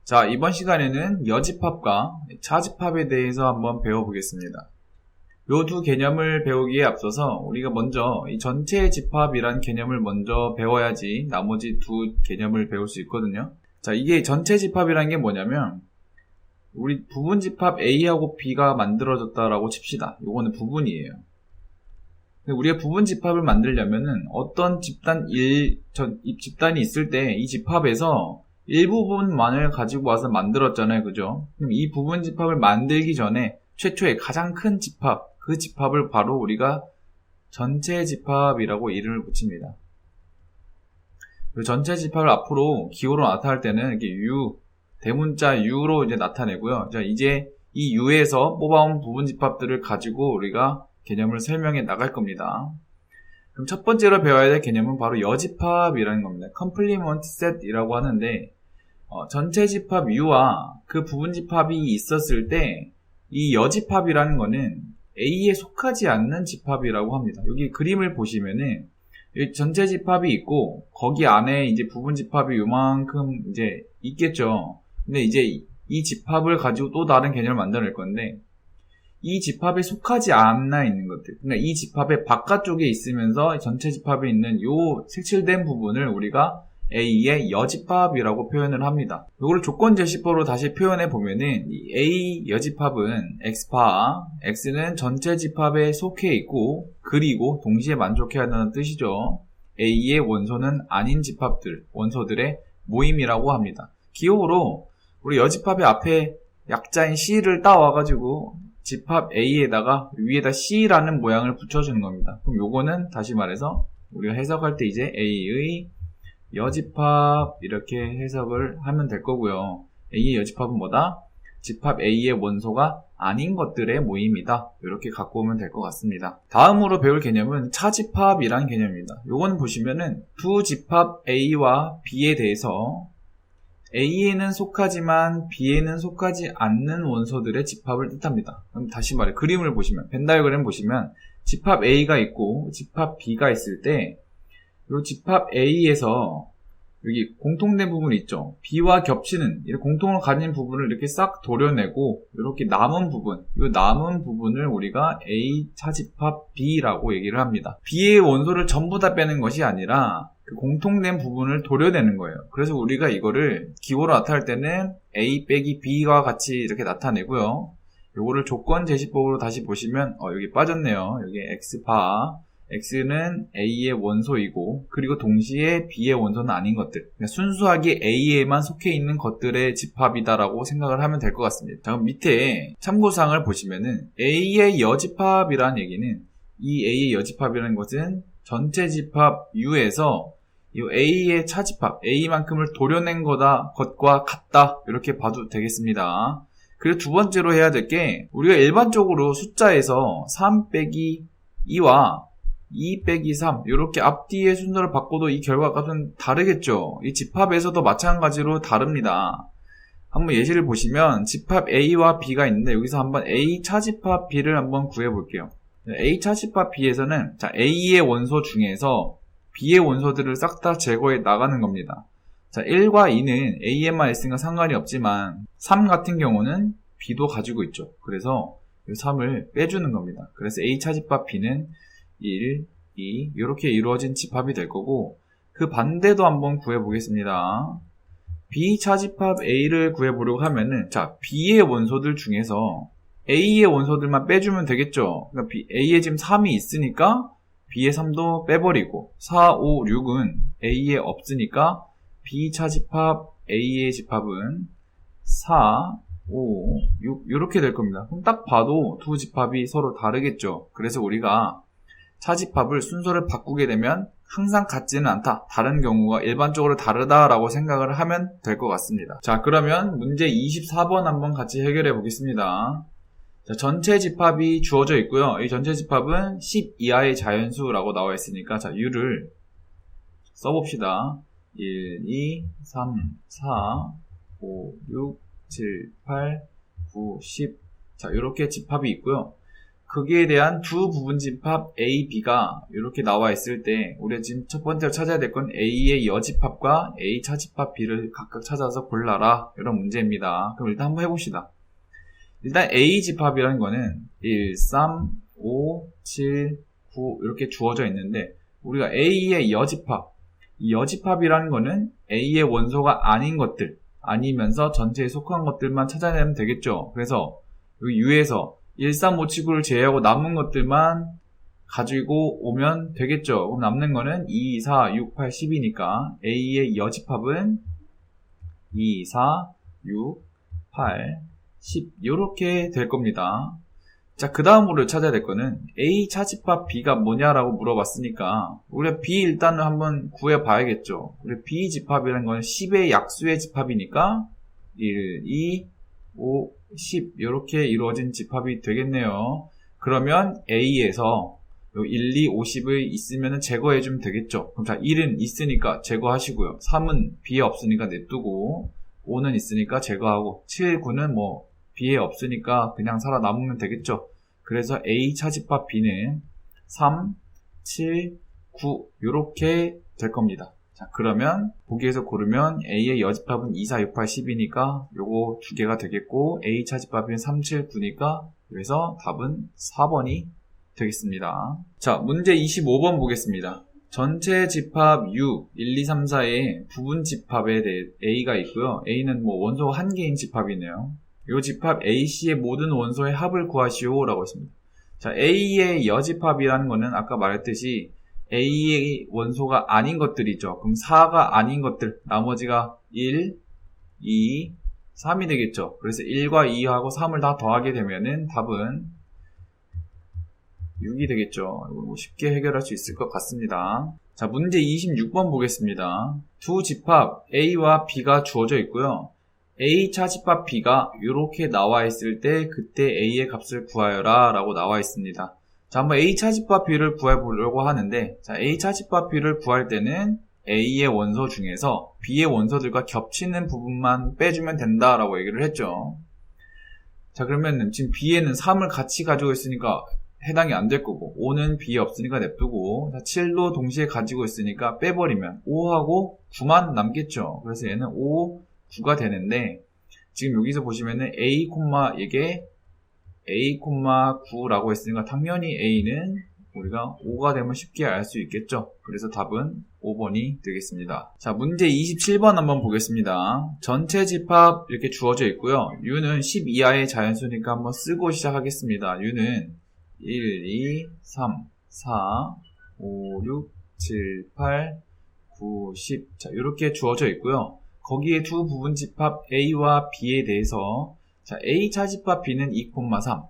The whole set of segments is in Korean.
자, 이번 시간에는 여집합과 차집합에 대해서 한번 배워보겠습니다. 이 두 개념을 배우기에 앞서서 우리가 먼저 이 전체 집합이란 개념을 먼저 배워야지 나머지 두 개념을 배울 수 있거든요. 자, 이게 전체 집합이란 게 뭐냐면 우리 부분 집합 A하고 B가 만들어졌다라고 칩시다. 이거는 부분이에요. 우리가 부분 집합을 만들려면은 어떤 집단이 있을 때 이 집합에서 일부분만을 가지고 와서 만들었잖아요. 그죠? 그럼 이 부분 집합을 만들기 전에 최초의 가장 큰 집합, 그 집합을 바로 우리가 전체 집합이라고 이름을 붙입니다. 그 전체 집합을 앞으로 기호로 나타낼 때는 이렇게 U, 대문자 U로 이제 나타내고요. 자, 이제 이 U에서 뽑아온 부분 집합들을 가지고 우리가 개념을 설명해 나갈 겁니다. 그럼 첫 번째로 배워야 될 개념은 바로 여집합이라는 겁니다. Complement Set이라고 하는데 전체 집합 U와 그 부분 집합이 있었을 때 이 여집합이라는 거는 A에 속하지 않는 집합이라고 합니다. 여기 그림을 보시면은 여기 전체 집합이 있고 거기 안에 이제 부분 집합이 요만큼 이제 있겠죠. 근데 이제 이 집합을 가지고 또 다른 개념을 만들어낼 건데 이 집합에 속하지 않아 있는 것들, 그러니까 이 집합의 바깥쪽에 있으면서 전체 집합에 있는 요 색칠된 부분을 우리가 A의 여집합이라고 표현을 합니다. 이걸 조건 제시법으로 다시 표현해 보면은 이 A 여집합은 X파, X는 전체 집합에 속해 있고 그리고 동시에 만족해야 한다는 뜻이죠. A의 원소는 아닌 집합들, 원소들의 모임이라고 합니다. 기호로 우리 여집합의 앞에 약자인 C를 따와가지고 집합 A에다가 위에다 C라는 모양을 붙여주는 겁니다. 그럼 요거는 다시 말해서 우리가 해석할 때 이제 A의 여집합 이렇게 해석을 하면 될 거고요. A의 여집합은 뭐다? 집합 A의 원소가 아닌 것들의 모임이다. 이렇게 갖고 오면 될 것 같습니다. 다음으로 배울 개념은 차집합이라는 개념입니다. 요거는 보시면은 두 집합 A와 B에 대해서 A에는 속하지만 B에는 속하지 않는 원소들의 집합을 뜻합니다. 그럼 다시 말해 그림을 보시면 벤 다이어그램 보시면 집합 A가 있고 집합 B가 있을 때 이 집합 A에서 여기 공통된 부분이 있죠. B와 겹치는 이렇게 공통을 가진 부분을 이렇게 싹 도려내고 이렇게 남은 부분, 이 남은 부분을 우리가 A 차집합 B라고 얘기를 합니다. B의 원소를 전부 다 빼는 것이 아니라 그 공통된 부분을 도려내는 거예요. 그래서 우리가 이거를 기호로 나타낼 때는 A 빼기 B와 같이 이렇게 나타내고요. 요거를 조건 제시법으로 다시 보시면 여기 빠졌네요. 여기 X파, X는 A의 원소이고 그리고 동시에 B의 원소는 아닌 것들, 그러니까 순수하게 A에만 속해 있는 것들의 집합이다라고 생각을 하면 될 것 같습니다. 자, 그럼 밑에 참고사항을 보시면은 A의 여집합이라는 얘기는 이 A의 여집합이라는 것은 전체 집합 U에서 이 A의 차집합, A만큼을 도려낸 것과 같다 이렇게 봐도 되겠습니다. 그리고 두 번째로 해야 될 게 우리가 일반적으로 숫자에서 3 빼기 2와 2 빼기 3 이렇게 앞뒤의 순서를 바꿔도 이 결과값은 다르겠죠. 이 집합에서도 마찬가지로 다릅니다. 한번 예시를 보시면 집합 A와 B가 있는데 여기서 한번 A 차집합 B를 한번 구해볼게요. A 차집합 B에서는 자, A의 원소 중에서 B의 원소들을 싹 다 제거해 나가는 겁니다. 자, 1과 2는 A에만 있으니까 상관이 없지만 3 같은 경우는 B도 가지고 있죠. 그래서 이 3을 빼주는 겁니다. 그래서 A 차집합 B는 1, 2 이렇게 이루어진 집합이 될 거고 그 반대도 한번 구해보겠습니다. B 차집합 A를 구해보려고 하면은 자, B의 원소들 중에서 A의 원소들만 빼주면 되겠죠. 그러니까 A에 지금 3이 있으니까 B의 3도 빼버리고 4, 5, 6은 A에 없으니까 B 차집합 A의 집합은 4, 5, 6 이렇게 될 겁니다. 그럼 딱 봐도 두 집합이 서로 다르겠죠. 그래서 우리가 차집합을 순서를 바꾸게 되면 항상 같지는 않다. 다른 경우가 일반적으로 다르다라고 생각을 하면 될 것 같습니다. 자, 그러면 문제 24번 한번 같이 해결해 보겠습니다. 자, 전체 집합이 주어져 있고요. 이 전체 집합은 10 이하의 자연수라고 나와 있으니까 자, U를 써봅시다. 1, 2, 3, 4, 5, 6, 7, 8, 9, 10 자, 이렇게 집합이 있고요. 거기에 대한 두 부분집합 A, B가 이렇게 나와 있을 때 우리가 지금 첫 번째로 찾아야 될 건 A의 여집합과 A 차집합 B를 각각 찾아서 골라라, 이런 문제입니다. 그럼 일단 한번 해봅시다. 일단 A 집합이라는 거는 1, 3, 5, 7, 9 이렇게 주어져 있는데, 우리가 A의 여집합, 이 여집합이라는 거는 A의 원소가 아닌 것들, 아니면서 전체에 속한 것들만 찾아내면 되겠죠. 그래서 여기 U에서 1, 3, 5, 7, 9를 제외하고 남은 것들만 가지고 오면 되겠죠. 그럼 남는 거는 2, 4, 6, 8, 10이니까 A의 여집합은 2, 4, 6, 8, 10 이렇게 될 겁니다. 자, 그 다음으로 찾아야 될 거는 A 차집합 B가 뭐냐라고 물어봤으니까 우리가 B 일단은 한번 구해봐야겠죠. 우리 B 집합이라는 건 10의 약수의 집합이니까 1, 2, 5, 10 이렇게 이루어진 집합이 되겠네요. 그러면 A에서 1, 2, 50을 있으면 제거해주면 되겠죠. 그럼 자, 1은 있으니까 제거하시고요. 3은 B에 없으니까 냅두고, 5는 있으니까 제거하고, 7, 9는 뭐 B에 없으니까 그냥 살아남으면 되겠죠. 그래서 A 차집합 B는 3, 7, 9 이렇게 될 겁니다. 자, 그러면 보기에서 고르면 A의 여집합은 2, 4, 6, 8, 10이니까 요거 두 개가 되겠고, A 차집합은 3, 7, 9니까 그래서 답은 4번이 되겠습니다. 자, 문제 25번 보겠습니다. 전체 집합 U 1, 2, 3, 4의 부분 집합에 대해 A가 있고요. A는 뭐 원소가 한 개인 집합이네요. 이 집합 AC의 모든 원소의 합을 구하시오 라고 했습니다. 자, A의 여집합이라는 거는 아까 말했듯이 A의 원소가 아닌 것들이죠. 그럼 4가 아닌 것들, 나머지가 1, 2, 3이 되겠죠. 그래서 1과 2하고 3을 다 더하게 되면은 답은 6이 되겠죠. 이거 쉽게 해결할 수 있을 것 같습니다. 자, 문제 26번 보겠습니다. 두 집합 A와 B가 주어져 있고요. A 차집합 B가 이렇게 나와 있을 때 그때 A의 값을 구하여라 라고 나와 있습니다. 자, 한번 A 차집합 B를 구해보려고 하는데, 자, A 차집합 B를 구할 때는 A의 원소 중에서 B의 원소들과 겹치는 부분만 빼주면 된다라고 얘기를 했죠. 자, 그러면 지금 B에는 3을 같이 가지고 있으니까 해당이 안 될 거고, 5는 B에 없으니까 냅두고, 7도 동시에 가지고 있으니까 빼버리면 5하고 9만 남겠죠. 그래서 얘는 5, 9가 되는데, 지금 여기서 보시면은 A, 이게 A, 9라고 했으니까 당연히 A는 우리가 5가 되면 쉽게 알 수 있겠죠. 그래서 답은 5번이 되겠습니다. 자, 문제 27번 한번 보겠습니다. 전체 집합 이렇게 주어져 있고요. U는 10 이하의 자연수니까 한번 쓰고 시작하겠습니다. U는 1, 2, 3, 4, 5, 6, 7, 8, 9, 10 자, 이렇게 주어져 있고요. 거기에 두 부분 집합 A와 B에 대해서 자, A 차집합 B는 2, 3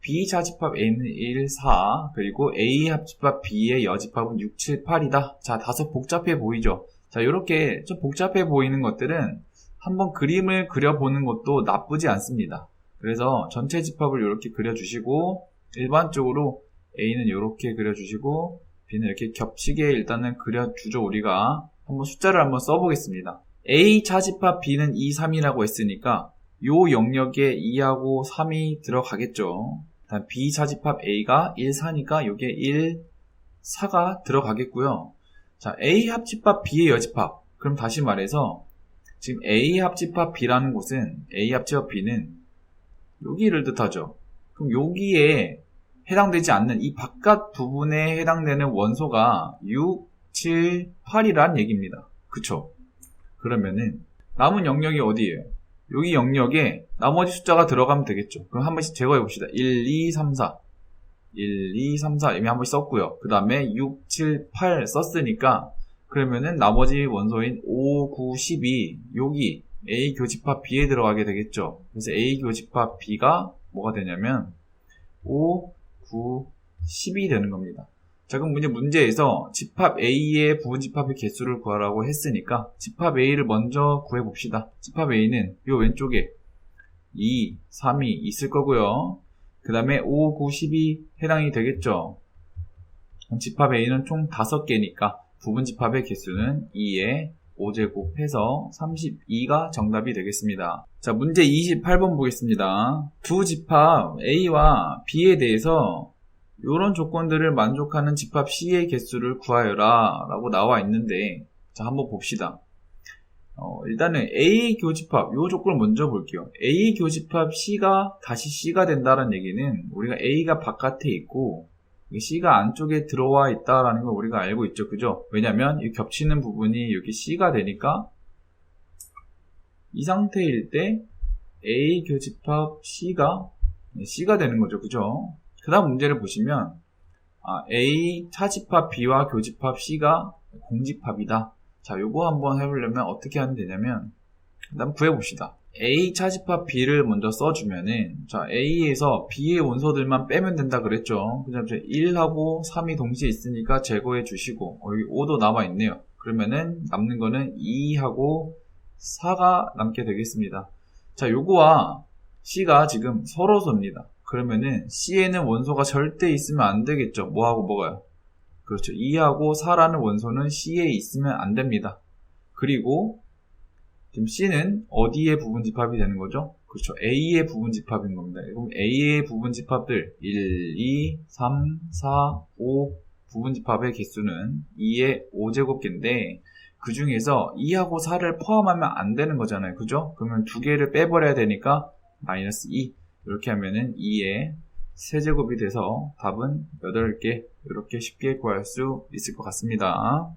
B 차집합 A는 1, 4 그리고 A 합집합 B의 여집합은 6, 7, 8이다. 자, 다소 복잡해 보이죠? 자, 이렇게 좀 복잡해 보이는 것들은 한번 그림을 그려보는 것도 나쁘지 않습니다. 그래서 전체 집합을 이렇게 그려주시고 일반적으로 A는 이렇게 그려주시고 B는 이렇게 겹치게 일단은 그려주죠. 우리가 한번 숫자를 한번 써보겠습니다. A 차집합 B는 2, 3이라고 했으니까 요 영역에 2하고 3이 들어가겠죠. 다음 B 차집합 A가 1, 4니까 요게 1, 4가 들어가겠고요. 자, A 합집합 B의 여집합. 그럼 다시 말해서 지금 A 합집합 B라는 곳은 A 합집합 B는 여기를 뜻하죠. 그럼 여기에 해당되지 않는 이 바깥 부분에 해당되는 원소가 6, 7, 8이란 얘기입니다. 그쵸? 그러면은 남은 영역이 어디예요? 여기 영역에 나머지 숫자가 들어가면 되겠죠. 그럼 한 번씩 제거해 봅시다. 1, 2, 3, 4 1, 2, 3, 4 이미 한 번씩 썼고요. 그 다음에 6, 7, 8 썼으니까 그러면은 나머지 원소인 5, 9, 10이 여기 A 교집합 B에 들어가게 되겠죠. 그래서 A 교집합 B가 뭐가 되냐면 5, 9, 10이 되는 겁니다. 자, 그럼 문제에서 집합 A의 부분집합의 개수를 구하라고 했으니까 집합 A를 먼저 구해봅시다. 집합 A는 이 왼쪽에 2, 3이 있을 거고요. 그 다음에 5, 9, 10이 해당이 되겠죠. 집합 A는 총 5개니까 부분집합의 개수는 2에 5제곱 해서 32가 정답이 되겠습니다. 자, 문제 28번 보겠습니다. 두 집합 A와 B에 대해서 이런 조건들을 만족하는 집합 C의 개수를 구하여라 라고 나와 있는데, 자, 한번 봅시다. 일단은 A 교집합, 이 조건을 먼저 볼게요. A 교집합 C가 다시 C가 된다는 얘기는 우리가 A가 바깥에 있고 C가 안쪽에 들어와 있다라는 걸 우리가 알고 있죠. 그죠? 왜냐면 이 겹치는 부분이 여기 C가 되니까 이 상태일 때 A 교집합 C가 되는 거죠. 그죠? 그 다음 문제를 보시면 A 차집합 B와 교집합 C가 공집합이다. 자, 요거 한번 해보려면 어떻게 하면 되냐면 일단 구해봅시다. A 차집합 B를 먼저 써주면은, 자, A에서 B의 원소들만 빼면 된다 그랬죠. 그다음 1하고 3이 동시에 있으니까 제거해 주시고, 여기 5도 남아 있네요. 그러면은 남는 거는 2하고 4가 남게 되겠습니다. 자, 요거와 C가 지금 서로소입니다. 그러면은 C에는 원소가 절대 있으면 안 되겠죠. 뭐하고 뭐가요? 그렇죠. 2하고 4라는 원소는 C에 있으면 안 됩니다. 그리고 지금 C는 어디의 부분집합이 되는 거죠? 그렇죠. A의 부분집합인 겁니다. 그럼 A의 부분집합들 1, 2, 3, 4, 5 부분집합의 개수는 2의 5제곱개인데 그 중에서 2하고 4를 포함하면 안 되는 거잖아요. 그죠? 그러면 두 개를 빼버려야 되니까 마이너스 2 이렇게 하면은 2의 세제곱이 돼서 답은 8개 이렇게 쉽게 구할 수 있을 것 같습니다.